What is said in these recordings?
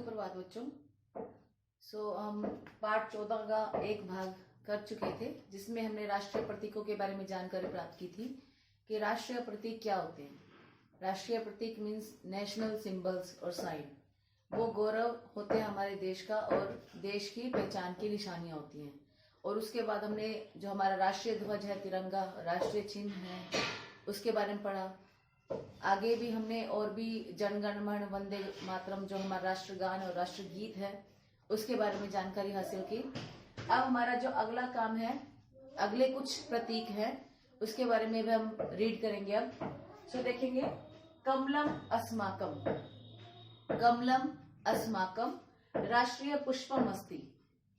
सुप्रभात बच्चों। हम पाठ 14 का एक भाग कर चुके थे, जिसमें हमने राष्ट्रीय प्रतीकों के बारे में जानकारी प्राप्त की थी कि राष्ट्रीय प्रतीक क्या होते हैं। राष्ट्रीय प्रतीक मीन्स नेशनल सिंबल्स और साइन। वो गौरव होते हैं हमारे देश का और देश की पहचान की निशानियां होती हैं। और उसके बाद हमने जो हमारा राष्ट्रीय ध्वज है, तिरंगा, राष्ट्रीय चिन्ह है, उसके बारे में पढ़ा। आगे भी हमने और भी जनगण मन वंदे मातरम, जो हमारा राष्ट्रगान और राष्ट्रगीत है, उसके बारे में जानकारी हासिल की। अब हमारा जो अगला काम है, अगले कुछ प्रतीक हैं, उसके बारे में भी हम रीड करेंगे। अब देखेंगे, कमलम अस्माकम, कमलम अस्माकम राष्ट्रीय पुष्पम अस्ति।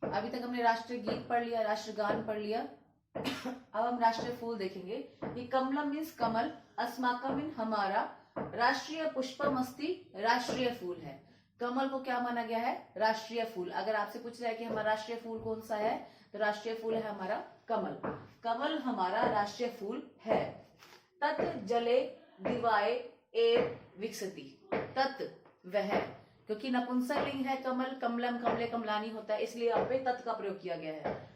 अभी तक हमने राष्ट्रीय गीत पढ़ लिया, राष्ट्रगान पढ़ लिया। अब हम राष्ट्रीय फूल देखेंगे कि कमलम मीन्स कमल, अस्माकम मीन हमारा, राष्ट्रीय पुष्पम अस्ति राष्ट्रीय फूल है। कमल को क्या माना गया है? राष्ट्रीय फूल। अगर आपसे पूछ रहा है कि हमारा राष्ट्रीय फूल कौन सा है, तो राष्ट्रीय फूल है हमारा कमल। कमल हमारा राष्ट्रीय फूल है। तत् जले दिवाए एव विकसति। तत् वह, क्योंकि नपुंसकलिंग है कमल, कमलम कमले कमलानी होता है, इसलिए यहाँ पे तत् का प्रयोग किया गया है।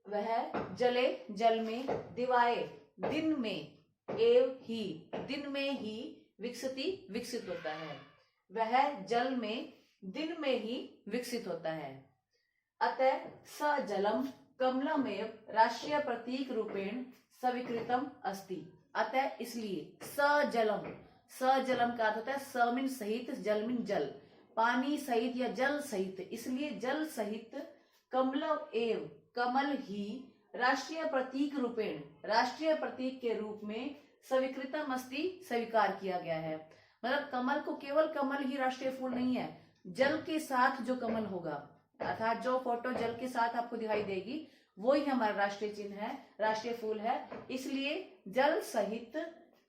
वह जले जल में, दिवाए दिन में, एव ही दिन में ही, विकसति विकसित होता है। वह जल में दिन में ही विकसित होता है। अतः स जलम कमलमेव राष्ट्रीय प्रतीक रूपेण स्वीकृतम अस्ति। अतः इसलिए स जलम, स जलम का अर्थ होता है स मीन सहित, जल मीन जल, पानी सहित या जल सहित, इसलिए जल सहित कमलम एव कमल ही राष्ट्रीय प्रतीक रूपेण, राष्ट्रीय प्रतीक के रूप में स्वीकृतम अस्ति स्वीकार किया गया है। मतलब कमल को केवल कमल ही राष्ट्रीय फूल नहीं है, जल के साथ जो कमल होगा, अर्थात जो फोटो जल के साथ आपको दिखाई देगी, वो ही हमारा राष्ट्रीय चिन्ह है, राष्ट्रीय फूल है। इसलिए जल सहित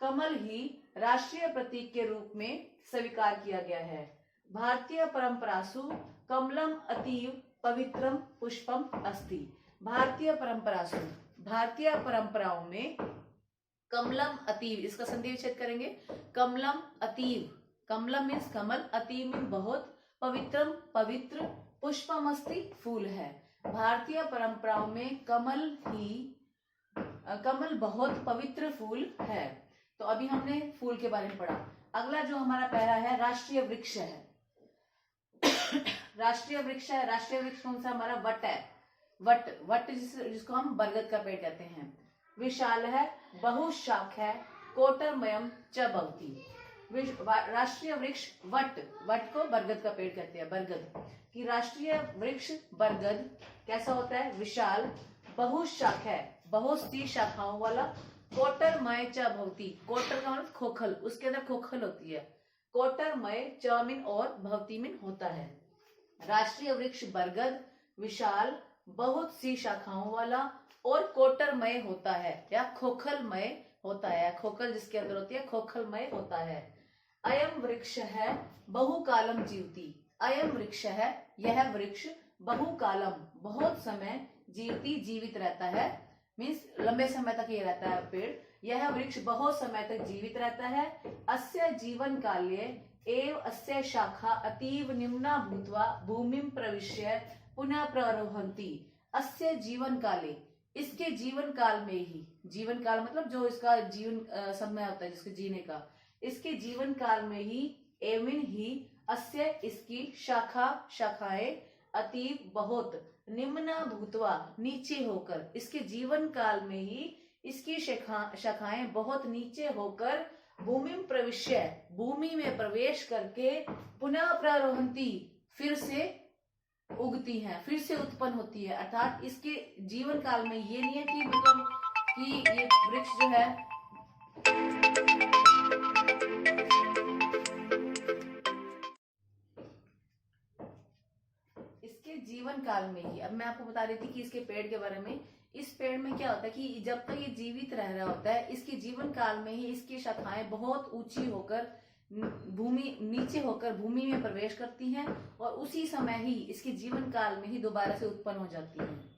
कमल ही राष्ट्रीय प्रतीक के रूप में स्वीकार किया गया है। भारतीय परंपरासु कमलम अतीव पवित्रम पुष्पम अस्ति। भारतीय परंपरासु, भारतीय परंपराओं में कमलम अतीव, इसका संधि विच्छेद करेंगे, कमलम अतीव, कमलम मीन्स कमल, अतीव मीन्स बहुत, पवित्रम पवित्र, पुष्पम अस्ति फूल है। भारतीय परंपराओं में कमल बहुत पवित्र फूल है। तो अभी हमने फूल के बारे में पढ़ा। अगला जो हमारा पहला है, राष्ट्रीय वृक्ष है। राष्ट्रीय वृक्ष है, राष्ट्रीय वृक्ष कौन सा? हमारा वट है। वट जिसको हम बरगद का पेड़ कहते हैं। विशाल है, बहुशाख है, कोटरमयम च भवति। राष्ट्रीय वृक्ष वट, वट को बरगद का पेड़ कहते हैं, बरगद की राष्ट्रीय वृक्ष बरगद कैसा होता है? विशाल, बहुशाख है, बहुत सी शाखाओं वाला, कोटरमय च भवति, कोटर का मतलब खोखल, उसके अंदर खोखल होती है, कोटरमय च मीन और, भवति मीन होता है। राष्ट्रीय वृक्ष बरगद विशाल, बहुत सी शाखाओं वाला और कोटरमय होता है या खोखलमय होता है। खोखल जिसके अंदर होती है, खोखलमय होता है। अयम वृक्ष है बहुकालम जीवति। अयम वृक्ष है, यह वृक्ष बहुकालम बहुत समय, जीवति जीवित रहता है, मीन्स लंबे समय तक ये रहता है पेड़। यह वृक्ष बहुत समय तक जीवित रहता है। अस्य जीवन काल्ये एव अस्य शाखा अतीव निम्ना भूत्वा भूमिं प्रविश्य पुनः प्ररोहन्ति। अस्य जीवन काले, इसके जीवन काल में ही, जीवन काल मतलब जो इसका जीवन समय होता है जिसके जीने का, इसके जीवन काल में ही, एवं ही, अस्य इसकी, शाखा शाखाएं, अतीव बहुत, निम्ना भूतवा नीचे होकर, इसके जीवन काल में ही इसकी शाखाएं बहुत नीचे होकर, भूमि प्रविश्य भूमि में प्रवेश करके, पुनः प्रारोहंती फिर से उगती हैं, फिर से उत्पन्न होती है। अर्थात इसके जीवन काल में ये नहीं है कि मतलब कि ये वृक्ष जो है इसके जीवन काल में ही, अब मैं आपको बता रही थी कि इसके पेड़ के बारे में, इस पेड़ में क्या होता है कि जब तक ये जीवित रह रहा होता है, इसके जीवन काल में ही इसकी शाखाएं बहुत ऊंची होकर भूमि नीचे होकर भूमि में प्रवेश करती हैं और उसी समय ही इसके जीवन काल में ही दोबारा से उत्पन्न हो जाती हैं।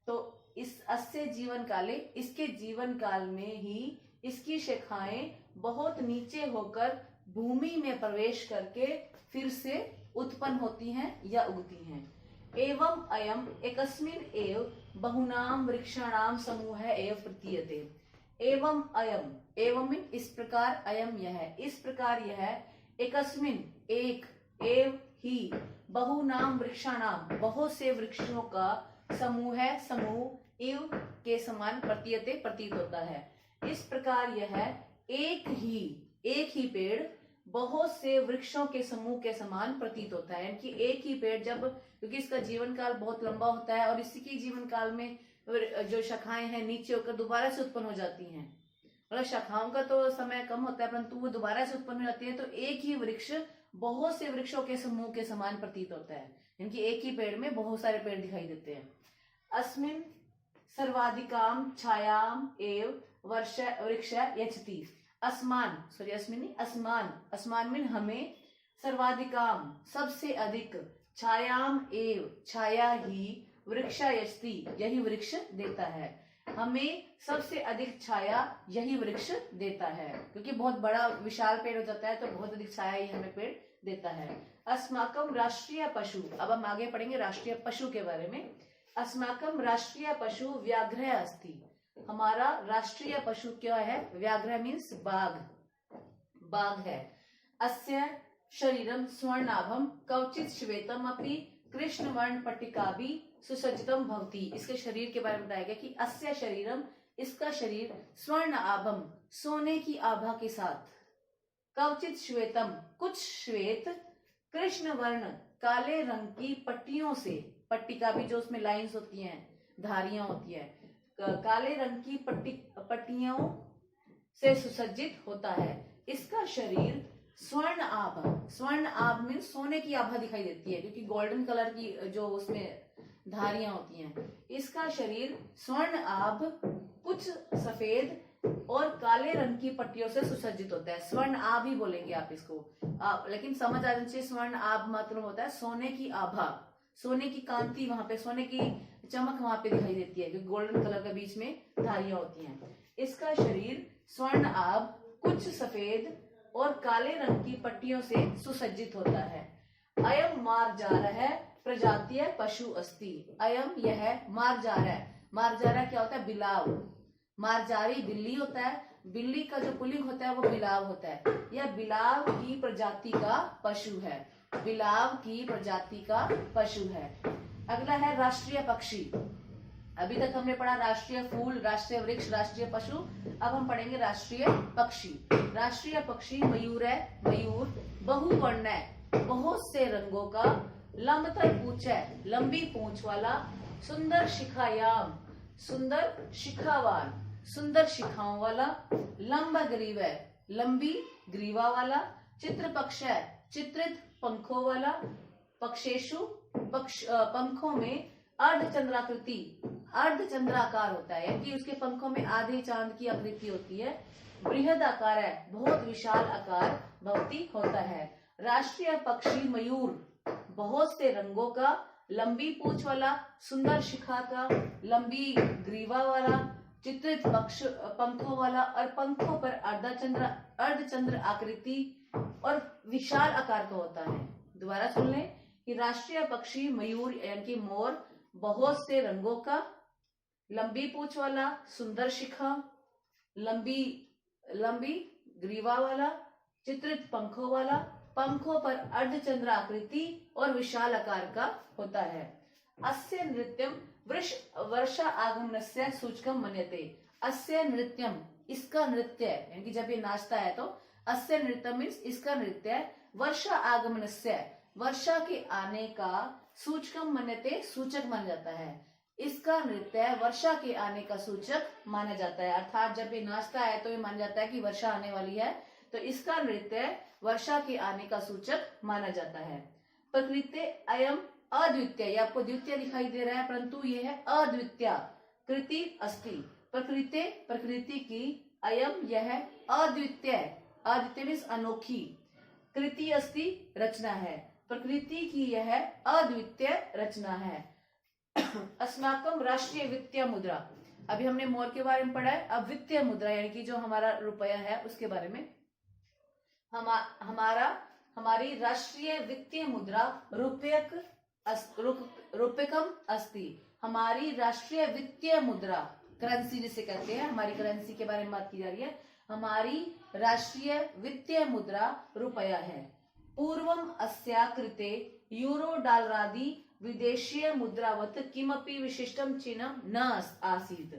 तो इस अस्य जीवन काले, इसके जीवन काल में ही इसकी शाखाएं बहुत नीचे होकर भूमि में प्रवेश करके फिर से उत्पन्न होती हैं या उगती हैं। एवं अयम एकस्मिन् एव बहुनाम वृक्षाणाम समूह एव प्रतीयते। एवं अयम, एवं इस प्रकार, अयम यह, इस प्रकार यह, एकस्मिन् एक, एव ही, बहुनाम वृक्षाणाम बहुत से वृक्षों का समूह है, समूह इव के समान प्रतीयते प्रतीत होता है। इस प्रकार यह एक ही पेड़ बहुत से वृक्षों के समूह के समान प्रतीत होता है। यानी कि एक ही पेड़ जब, क्योंकि इसका जीवन काल बहुत लंबा होता है और इसी के जीवन काल में जो शाखाएं हैं नीचे होकर दोबारा से उत्पन्न हो जाती हैं, मतलब शाखाओं का तो समय कम होता है परंतु वो दोबारा से उत्पन्न हो जाती है, तो एक ही वृक्ष बहुत से वृक्षों के समूह के समान प्रतीत होता है। यानी एक ही पेड़ में बहुत सारे पेड़ दिखाई देते हैं। अस्मिन् सर्वाधिकाम छायाम एव वृक्ष यच्छति। अस्मान मीन हमें, सर्वाधिकाम सबसे अधिक, छायाम एव छाया ही, वृक्ष यच्छति यही वृक्ष देता है। हमें सबसे अधिक छाया यही वृक्ष देता है, क्योंकि बहुत बड़ा विशाल पेड़ हो जाता है तो बहुत अधिक छाया ही हमें पेड़ देता है। अस्माकम राष्ट्रीय पशु, अब हम आगे पढ़ेंगे राष्ट्रीय पशु के बारे में। अस्माकम राष्ट्रीय पशु व्याघ्र अस्ति। हमारा राष्ट्रीय पशु क्या है? व्याघ्र मीन्स बाघ है। अस्य शरीरम स्वर्णाभम कवचित श्वेतम अपि कृष्ण वर्ण पट्टिका भी सुसज्जितम भवति। इसके शरीर के बारे में बताया गया कि अस्य शरीरम, इसका शरीर, स्वर्ण आभम सोने की आभा के साथ, कवचित श्वेतम कुछ श्वेत, कृष्ण वर्ण काले रंग की पट्टियों से, पट्टिका भी जो उसमें लाइंस होती हैं, धारियां होती है, काले रंग की पट्टियों से सुसज्जित होता है। इसका शरीर स्वर्ण आभ मीन सोने की आभा दिखाई देती है, क्योंकि गोल्डन कलर की जो उसमें धारियां होती हैं। इसका शरीर स्वर्ण आभ कुछ सफेद और काले रंग की पट्टियों से सुसज्जित होता है। स्वर्ण आभ ही बोलेंगे आप इसको, लेकिन समझ आ जानी चाहिए स्वर्ण आभ मतलब होता है सोने की आभा, सोने की कांति, वहां पे सोने की चमक वहां पे दिखाई देती है, क्योंकि गोल्डन कलर के बीच में धारियां होती हैं। इसका शरीर स्वर्ण आभ कुछ सफेद और काले रंग की पट्टियों से सुसज्जित होता है। अयम मार्जारः प्रजातीय पशु अस्ति। अयम यह मार्जारा क्या होता है? बिलाव। मार्जारी बिल्ली होता है, बिल्ली का जो पुल्लिंग होता है वो बिलाव होता है। यह बिलाव की प्रजाति का पशु है, बिलाव की प्रजाति का पशु है। अगला है राष्ट्रीय पक्षी। अभी तक हमने पढ़ा राष्ट्रीय फूल, राष्ट्रीय वृक्ष, राष्ट्रीय पशु। अब हम पढ़ेंगे राष्ट्रीय पक्षी। राष्ट्रीय पक्षी मयूर है। मयूर बहुवर्ण है, बहुत से रंगों का, लंबतर पूंछ है, लंबी पूंछ वाला, सुंदर शिखायाम, सुंदर शिखावान, सुंदर शिखाओं वाला, लंबा ग्रीव है, लंबी ग्रीवा वाला, चित्र पक्ष है, चित्रित पंखों वाला, पक्षेशु पंखों में अर्धचंद्राकृति, अर्धचंद्राकार होता है, यानी उसके पंखों में आधे चांद की आकृति होती है। बृहद आकार है, बहुत विशाल आकार भवती होता है। राष्ट्रीय पक्षी मयूर बहुत से रंगों का, लंबी पूंछ वाला, सुंदर शिखा का, लंबी ग्रीवा वाला, चित्रित पंखों वाला और पंखों पर अर्धचंद्र आकृति और विशाल आकार का होता है। दोबारा सुन लें कि राष्ट्रीय पक्षी मयूर यानी कि मोर बहुत से रंगों का, लंबी पूंछ वाला, सुंदर शिखा, लंबी ग्रीवा वाला, चित्रित पंखों वाला, पंखों पर अर्धचंद्र आकृति और विशाल आकार का होता है। अस्य नृत्यम वर्षा आगमनस्य सूचकम मन्यते। अस्य नृत्यम, इसका नृत्य, यानी कि जब ये नाचता है तो अस्य नृत्यम मीन्स इसका नृत्य, वर्षा आगमनस्य वर्षा के आने का, सूचकम मन्यते सूचक माना जाता है। इसका नृत्य वर्षा के आने का सूचक माना जाता है, अर्थात जब ये नाचता है तो ये माना जाता है कि वर्षा आने वाली है, तो इसका नृत्य वर्षा के आने का सूचक माना जाता है। प्रकृति अयम अद्वितीय, ये आपको द्वितीय दिखाई दे रहा है परंतु ये है अद्वितीय कृति अस्ति। प्रकृति की, अयम यह अद्वितीय, अद्वितीय मीन्स अनोखी, कृति अस्ति रचना है, प्रकृति की यह अद्वितीय रचना है। अस्माकम राष्ट्रीय वित्तीय मुद्रा। अभी हमने मोर के बारे में पढ़ा है, अब वित्तीय मुद्रा यानी कि जो हमारा रुपया है उसके बारे में। हमारी राष्ट्रीय वित्तीय मुद्रा रूप्यकम अस्ति। हमारी राष्ट्रीय वित्तीय मुद्रा, करेंसी जिसे कहते हैं, हमारी करेंसी के बारे में बात की जा रही है। हमारी राष्ट्रीय वित्तीय मुद्रा रुपया है। पूर्वम अस्या कृते यूरो डॉलरादि विदेशीय मुद्रावत किमपि विशिष्टम चिन्हम न आसीत्।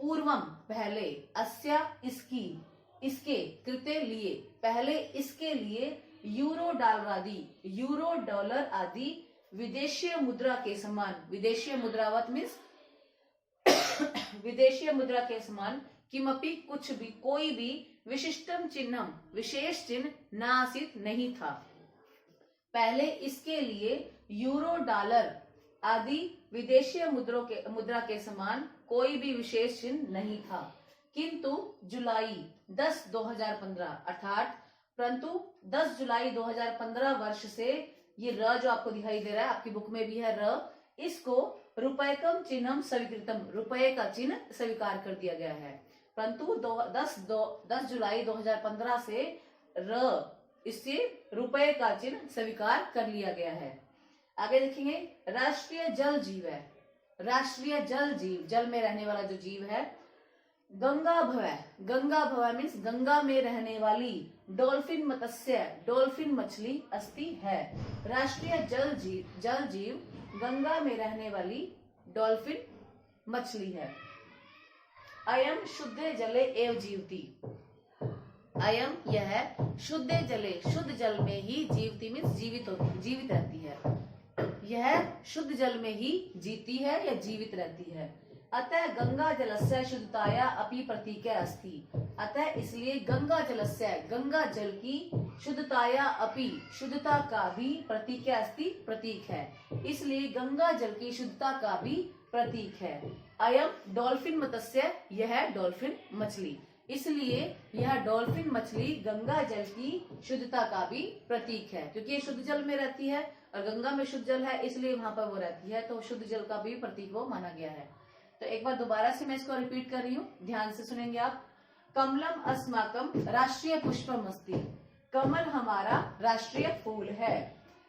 पूर्वम पहले, अस्या इसकी, इसके, कृते लिए, पहले इसके लिए, यूरो डॉलरादि, यूरो डॉलर आदि विदेशीय मुद्रा के समान, विदेशीय मुद्रावत मीन्स विदेशीय मुद्रा के समान, किमपि कुछ भी, कोई भी, विशिष्टम चिन्हम विशेष चिन्ह नासित नहीं था। पहले इसके लिए यूरो डॉलर आदि विदेशीय मुद्रा के समान कोई भी विशेष चिन्ह नहीं था। किंतु जुलाई 10, 2015 अर्थात परंतु 10 जुलाई 2015 वर्ष से, ये र जो आपको दिखाई दे रहा है, आपकी बुक में भी है र, इसको रुपयकम चिन्हम स्वीकृतम, रुपये का चिन्ह स्वीकार कर दिया गया है। परंतु 10 जुलाई 2015 से र, इससे रुपये का चिन्ह स्वीकार कर लिया गया है। आगे देखेंगे, राष्ट्रीय जल जीव है। राष्ट्रीय जल जीव, जल में रहने वाला जो जीव है, गंगा भवय, गंगा भवय मीन्स गंगा में रहने वाली, डॉल्फिन मत्स्य, डॉल्फिन मछली अस्ति है। राष्ट्रीय जल जीव गंगा में रहने वाली डॉल्फिन मछली है। अयम शुद्ध जले एव जीवती, अयम यह, शुद्ध जले, शुद्ध जल में ही, जीवती मीन्स जीवित होती, जीवित रहती है। यह शुद्ध जल में ही जीती है या जीवित रहती है। अतः गंगा जलस्य शुद्धताया अपि प्रतीक अस्ति। अतः इसलिए गंगा जलस्य, गंगा जल की, शुद्धताया अपि, शुद्धता का भी, प्रतीक अस्ति, प्रतीक है। इसलिए गंगा जल की शुद्धता का भी प्रतीक है। अयम डॉल्फिन मत्स्य, यह डॉल्फिन मछली, इसलिए यह डॉल्फिन मछली गंगा जल की शुद्धता का भी प्रतीक है, क्योंकि ये शुद्ध जल में रहती है और गंगा में शुद्ध जल है, इसलिए वहां पर वो रहती है, तो शुद्ध जल का भी प्रतीक वो माना गया है। तो एक बार दोबारा से मैं इसको रिपीट कर रही हूँ, ध्यान से सुनेंगे आप। कमलम अस्माकम राष्ट्रीय पुष्पम अस्ति, कमल हमारा राष्ट्रीय फूल है।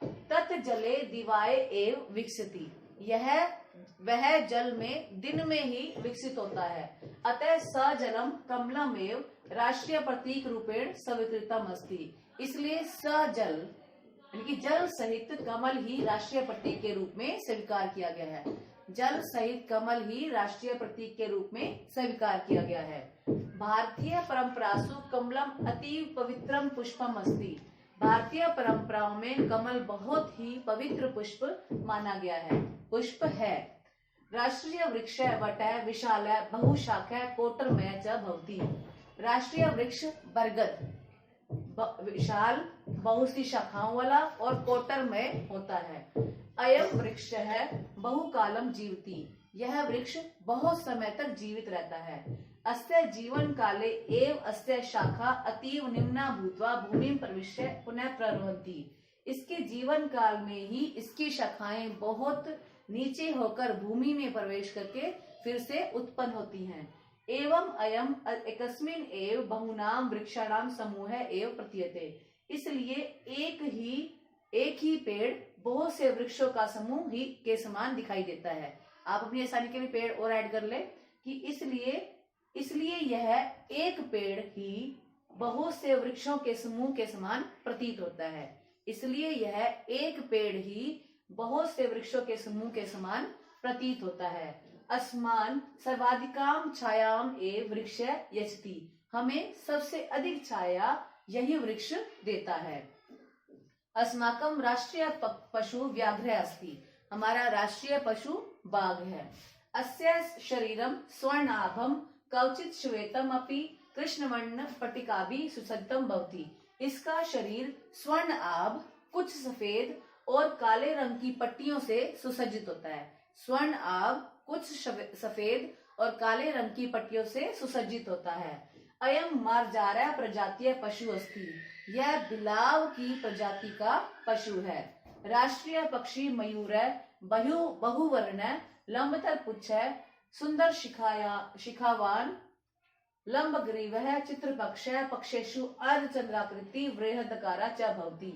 तत् जले दिवाए एव विकसति, यह वह जल में दिन में ही विकसित होता है। अतः स जलम कमलमेव राष्ट्रीय प्रतीक रूपेण स्वीकृतम अस्ति, इसलिए स जल यानी कि जल सहित कमल ही राष्ट्रीय प्रतीक के रूप में स्वीकार किया गया है। जल सहित कमल ही राष्ट्रीय प्रतीक के रूप में स्वीकार किया गया है। भारतीय परंपरासु कमलम अतीव पवित्रम पुष्पम अस्ति, भारतीय परंपराओं में कमल बहुत ही पवित्र पुष्प माना गया है, पुष्प है। राष्ट्रीय वृक्ष वटः विशालः बहुशाखः कोटरमयः च भवति, राष्ट्रीय वृक्ष बरगद विशाल, बहुत सी शाखाओं वाला और कोटरमय होता है। अयम वृक्ष है बहुकालम जीवति, यह वृक्ष बहुत समय तक जीवित रहता है। अस्य जीवन काले एव अस्य शाखा अतीव निम्ना भूत्वा भूमि प्रविश्य पुनः प्रवहन्ति, इसके जीवन काल में ही इसकी शाखाएं बहुत नीचे होकर भूमि में प्रवेश करके फिर से उत्पन्न होती हैं। एवं अयम एकस्मिन् एव बहुनाम वृक्षाणाम समूह एव प्रतीयते, इसलिए एक ही पेड़ बहुत से वृक्षों का समूह ही के समान दिखाई देता है। आप अपनी आसानी के लिए पेड़ और ऐड कर ले कि इसलिए यह एक पेड़ ही बहुत से वृक्षों के समूह के समान प्रतीत होता है। इसलिए यह एक पेड़ ही बहुत से वृक्षों के समूह के समान प्रतीत होता है। अस्मान सर्वाधिकाम छायाम एव वृक्ष यच्छति, हमें सबसे अधिक छाया यही वृक्ष देता है। अस्माकम राष्ट्रीय पशु व्याघ्र अस्ति, हमारा राष्ट्रीय पशु बाघ है। अस्य शरीरम स्वर्णाभम कवचित श्वेतम अपि कृष्णवर्ण पट्टिकाभि सुसज्जितम भवति, इसका शरीर स्वर्ण आभ, कुछ सफेद और काले रंग की पट्टियों से सुसज्जित होता है। स्वर्ण आभ, कुछ सफेद और काले रंग की पट्टियों से सुसज्जित होता है। अयम मार्जारा प्रजातीय पशु अस्ति, यह बिलाव की प्रजाति का पशु है। राष्ट्रीय पक्षी मयूर बहुवर्ण लंबतर पुच्छ सुंदर शिखावान लंबग्रीव चित्रपक्ष पक्षेषु अर्धचंद्राकृति वृहदकारा च भवति,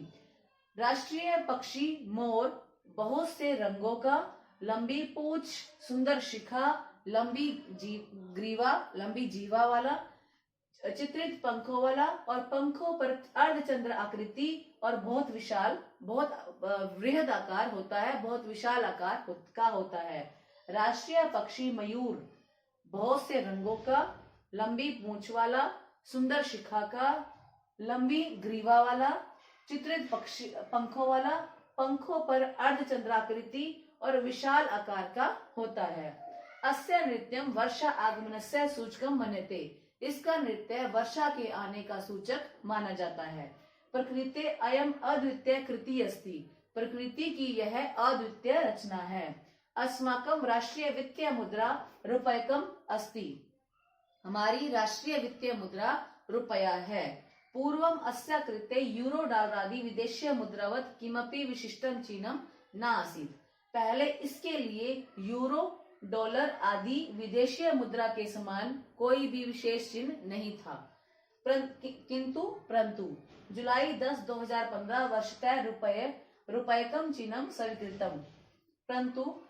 राष्ट्रीय पक्षी मोर, बहुत से रंगों का, लंबी पूंछ, सुंदर शिखा, लंबी ग्रीवा, लंबी जीवा वाला, चित्रित पंखों वाला और पंखों पर अर्धचंद्र आकृति और बहुत विशाल, बहुत वृहद आकार होता है, बहुत विशाल आकार का होता है। राष्ट्रीय पक्षी मयूर, बहुत से रंगों का, लंबी पूंछ वाला, सुंदर शिखा का, लंबी ग्रीवा वाला, चित्रित पंखों वाला, पंखों पर अर्धचंद्राकृति और विशाल आकार का होता है। अस्य नृत्यम वर्षा आगमनस्य सूचकम मन्यते, इसका नृत्य वर्षा के आने का सूचक माना जाता है। प्रकृति अयम अद्वितीय कृति अस्ति, प्रकृति की यह अद्वितीय रचना है। अस्माकम राष्ट्रीय वित्तीय मुद्रा रुपयकम अस्ति, हमारी राष्ट्रीय वित्तीय मुद्रा रुपया है। पूर्वम अस्य कृते यूरो डॉलरादि विदेशीय मुद्रावत किमपि विशिष्टम चिन्हम न आसीत्, पहले इसके लिए यूरो, डॉलर आदि विदेशीय मुद्रा के समान कोई भी विशेष चिन्ह नहीं था। परंतु जुलाई 10, 2015 वर्षतः रुपयकम चिन्हम स्वीकृतम, परंतु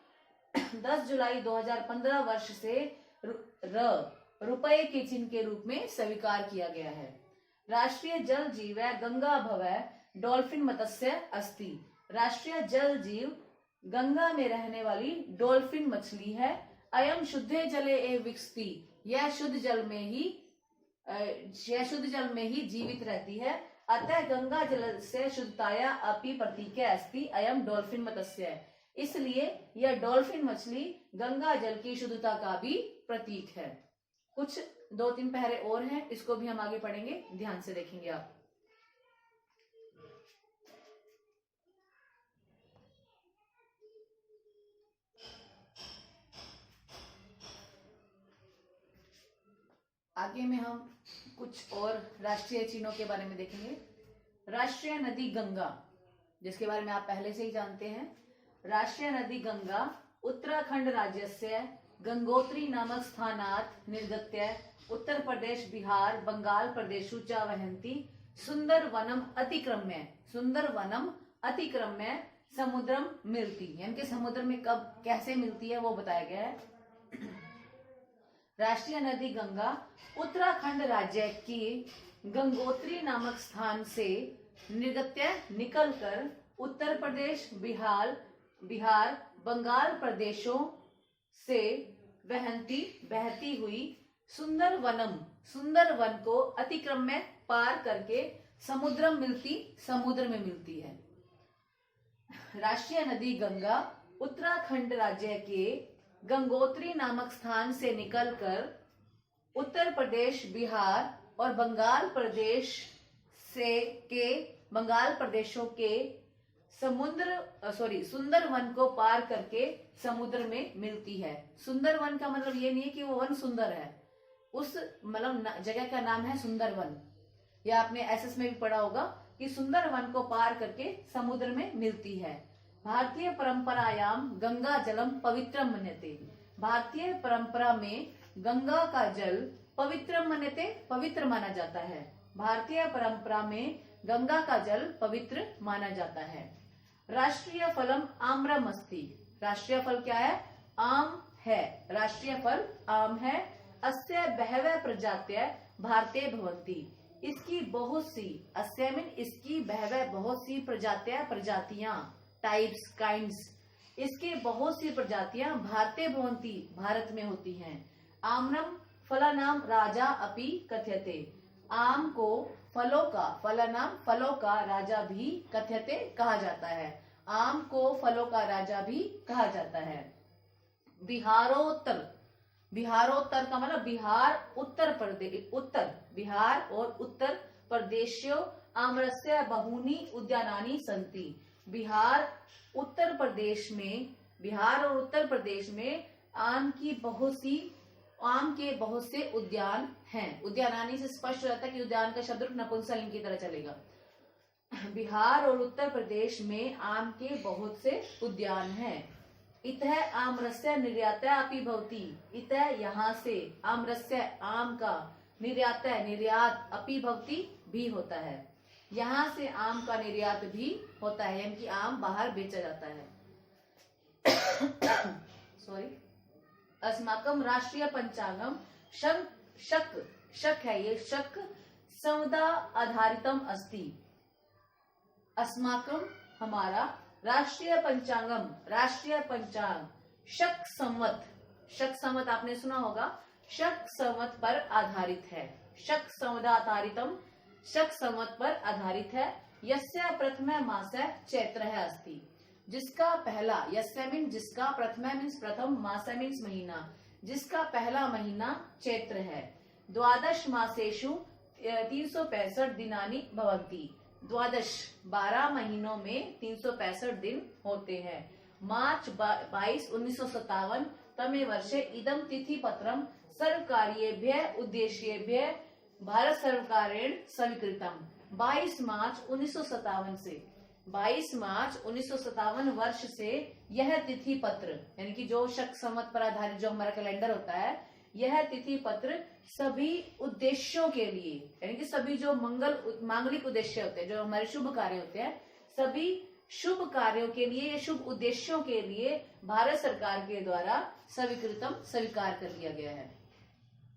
10 जुलाई 2015 वर्ष से रुपये के चिन्ह के रूप में स्वीकार किया गया है। राष्ट्रीय जल जीव गंगा भवय डॉल्फिन मत्स्य अस्ति, राष्ट्रीय जल जीव गंगा में रहने वाली डॉल्फिन मछली है। अयम शुद्धे जले एव विकसति, यह शुद्ध जल में ही जीवित रहती है। अतः गंगा जल से शुद्धताया अपि प्रतीक अस्ति अयम डॉल्फिन मत्स्य, इसलिए यह डॉल्फिन मछली गंगा जल की शुद्धता का भी प्रतीक है। कुछ 2-3 पैरे और हैं, इसको भी हम आगे पढ़ेंगे, ध्यान से देखेंगे आप। आगे में हम कुछ और राष्ट्रीय चिन्हों के बारे में देखेंगे। राष्ट्रीय नदी गंगा, जिसके बारे में आप पहले से ही जानते हैं। राष्ट्रीय नदी गंगा उत्तराखंड राज्यस्य गंगोत्री नामक स्थानात् निर्गत्य उत्तर प्रदेश, बिहार, बंगाल प्रदेशु च वहन्ति। सुंदर वनम अतिक्रम्य समुद्रम मिलती, यानी कि समुद्र में कब कैसे मिलती है वो बताया गया है। राष्ट्रीय नदी गंगा उत्तराखंड राज्य की गंगोत्री नामक स्थान से निर्गत्य निकलकर उत्तर प्रदेश, बिहार, बंगाल प्रदेशों से बहती हुई सुंदर वन को अतिक्रम्य पार करके समुद्र में मिलती है। राष्ट्रीय नदी गंगा उत्तराखंड राज्य के गंगोत्री नामक स्थान से निकलकर उत्तर प्रदेश, बिहार और बंगाल प्रदेशों के सुंदर वन को पार करके समुद्र में मिलती है। सुंदर वन का मतलब ये नहीं है कि वो वन सुंदर है, उस मतलब जगह का नाम है सुंदर वन। या आपने एसएस में भी पढ़ा होगा कि सुंदर वन को पार करके समुद्र में मिलती है। भारतीय परंपरायाम गंगा जलम पवित्रम मन्यते, भारतीय परंपरा में गंगा का जल पवित्रम मन्यते, पवित्र माना जाता है। भारतीय परंपरा में गंगा का जल पवित्र माना जाता है। राष्ट्रीय फलम आम्रम अस्ति, राष्ट्रीय फल क्या है? आम है। राष्ट्रीय फल आम है। अस्य बहवः प्रजात्य भारतीय भवन्ति, इसकी बहुत सी, अस्य मीन इसकी, बहवः बहुत सी, प्रजातियां, टाइप्स, काइंड्स, इसके बहुत सी प्रजातियां भारतीय भवन्ति, भारत में होती हैं। आम्रम फलानाम राजा अपि कथ्यते, आम को फलों का राजा भी कथ्यते कहा जाता है। आम को फलों का राजा भी कहा जाता है। बिहारोत्तर का मतलब बिहार, बिहार और उत्तर प्रदेशो आम्रस्य बहूनि उद्यानानि सन्ति, बिहार और उत्तर प्रदेश में आम के बहुत से उद्यान हैं। उद्यानानि से स्पष्ट रहता है कि उद्यान का शब्द नपुंसकलिंग की तरह चलेगा। बिहार और उत्तर प्रदेश में आम के बहुत से उद्यान हैं। इतः आम्रस्य निर्यातः अपि भवति, इतः यहाँ से, आम्रस्य आम का, निर्यात अपि भवति भी होता है। यहाँ से आम का निर्यात भी होता है, यानी कि आम बाहर बेचा जाता है। सॉरी। अस्माकम राष्ट्रीय पंचांगम शक है ये, शक संवदा आधारितम अस्ति। अस्माकम हमारा राष्ट्रीय पंचांग शक संवत आपने सुना होगा, शक संवत पर आधारित है। शक संवदातारितम शक संवत पर आधारित है। यस्य प्रथम मासः चैत्रः अस्ति, जिसका पहला, यस्य मीन जिसका, प्रथम मीन्स प्रथम, मास मीन्स महीना, जिसका पहला महीना चैत्र है। द्वादश मासेषु 365 दिनानि भवन्ति। द्वादश 12 महीनों में 365 दिन होते हैं। मार्च 22 1957 तमे वर्षे इदम तिथि पत्रम सर्वकारीयेभ्यः उद्देश्येभ्यः भारत सर्वकारेण स्वीकृतम। 22 मार्च 1957 से 22 मार्च 1957 वर्ष से यह तिथि पत्र, यानी कि जो शक संवत पर आधारित जो हमारा कैलेंडर होता है, यह तिथि पत्र सभी उद्देश्यों के लिए, यानी कि सभी जो मांगलिक उद्देश्य होते हैं, जो हमारे शुभ कार्य होते हैं, सभी शुभ कार्यों के लिए या शुभ उद्देश्यों के लिए भारत सरकार के द्वारा स्वीकार कर लिया गया है।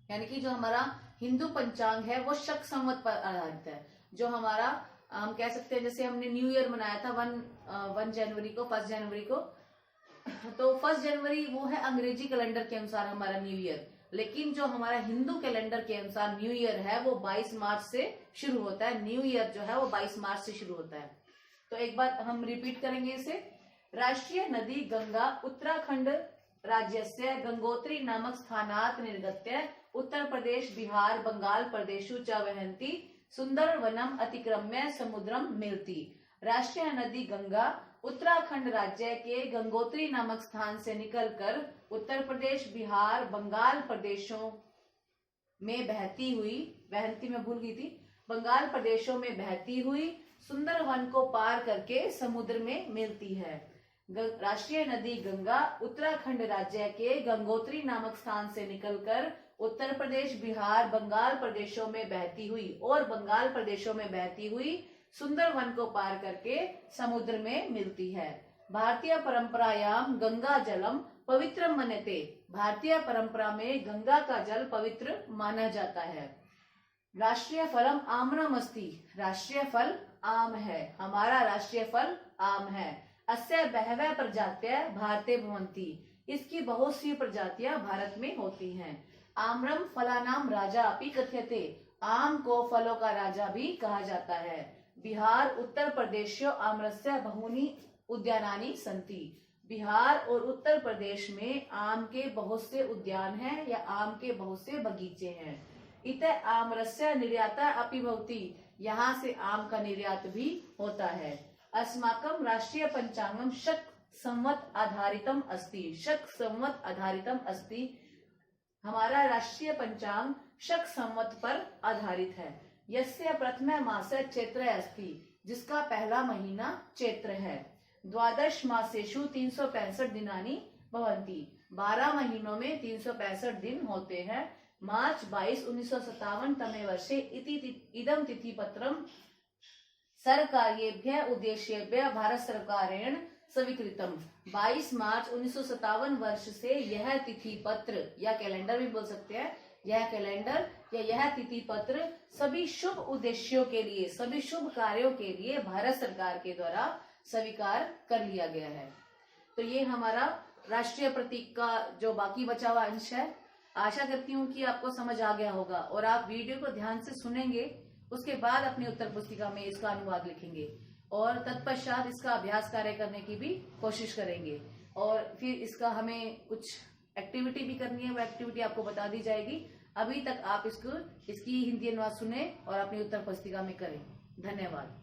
यानी कि जो हमारा हिंदू पंचांग है वो शक संवत पर आधारित है। जो हमारा हम कह सकते हैं, जैसे हमने न्यू ईयर मनाया था 1 जनवरी को, 1 जनवरी को, तो 1 जनवरी वो है अंग्रेजी कैलेंडर के अनुसार हमारा न्यू ईयर, लेकिन जो हमारा हिंदू कैलेंडर के अनुसार न्यू ईयर है वो 22 मार्च से शुरू होता है। न्यू ईयर जो है वो 22 मार्च से शुरू होता है। तो एक बार हम रिपीट करेंगे इसे। राष्ट्रीय नदी गंगा उत्तराखंड राज्यस्य गंगोत्री नामक स्थानात् निर्गत्य उत्तर प्रदेश बिहार बंगाल प्रदेशु च वहन्ति सुंदर वनम अतिक्रम्य समुद्रम मिलती। राष्ट्रीय नदी गंगा उत्तराखंड राज्य के गंगोत्री नामक स्थान से निकलकर उत्तर प्रदेश बिहार बंगाल प्रदेशों में बहती हुई, बहती में भूल गई थी, बंगाल प्रदेशों में बहती हुई सुंदर वन को पार करके समुद्र में मिलती है। राष्ट्रीय नदी गंगा उत्तराखंड राज्य के गंगोत्री नामक स्थान से निकलकर उत्तर प्रदेश बिहार बंगाल प्रदेशों में बहती हुई और बंगाल प्रदेशों में बहती हुई सुंदर वन को पार करके समुद्र में मिलती है। भारतीय परंपरायाम गंगा जलम पवित्र मन्यते। भारतीय परंपरा में गंगा का जल पवित्र माना जाता है। राष्ट्रीय फलम आम्रम अस्ति। राष्ट्रीय फल आम है, हमारा राष्ट्रीय फल आम है। अस्य बहवः प्रजात्य भारते भवन्ति। इसकी बहुत सी प्रजातियां भारत में होती हैं। आम्रम फलानाम राजा अपि कथ्यते। आम को फलों का राजा भी कहा जाता है। बिहार उत्तर प्रदेशो आम्रस्य बहूनि उद्यानानि सन्ति। बिहार और उत्तर प्रदेश में आम के बहुत से उद्यान हैं या आम के बहुत से बगीचे हैं। इत आम्रस्य निर्याता अपि भवति। यहाँ से आम का निर्यात भी होता है। अस्माकं राष्ट्रीय पंचांगम शक संवत आधारितम अस्ति। शक संवत आधारितम अस्ति। हमारा राष्ट्रीय पंचांग शक संवत पर आधारित है। यस्य प्रथम मास चैत्र अस्ति। जिसका पहला महीना चैत्र है। द्वादश मासेषु 365 दिनानि भवन्ति। 12 महीनों में 365 दिन होते हैं। मार्च 22 1957 तमे वर्षे इदम तिथि पत्रम सर्वकार्येभ्यः उद्देश्येभ्यः भारत सरकारेण स्वीकृतम। 22 मार्च 1957 वर्ष से यह तिथि पत्र या कैलेंडर भी बोल सकते हैं, यह कैलेंडर या यह तिथि पत्र सभी शुभ उद्देश्यों के लिए, सभी शुभ कार्यों के लिए भारत सरकार के द्वारा स्वीकार कर लिया गया है। तो ये हमारा राष्ट्रीय प्रतीक का जो बाकी बचा हुआ अंश है। आशा करती हूँ कि आपको समझ आ गया होगा और आप वीडियो को ध्यान से सुनेंगे, उसके बाद अपनी उत्तर पुस्तिका में इसका अनुवाद लिखेंगे और तत्पश्चात इसका अभ्यास कार्य करने की भी कोशिश करेंगे और फिर इसका हमें कुछ एक्टिविटी भी करनी है, वो एक्टिविटी आपको बता दी जाएगी। अभी तक आप इसकी हिंदी अनुवाद सुने और अपनी उत्तर पुस्तिका में करें। धन्यवाद।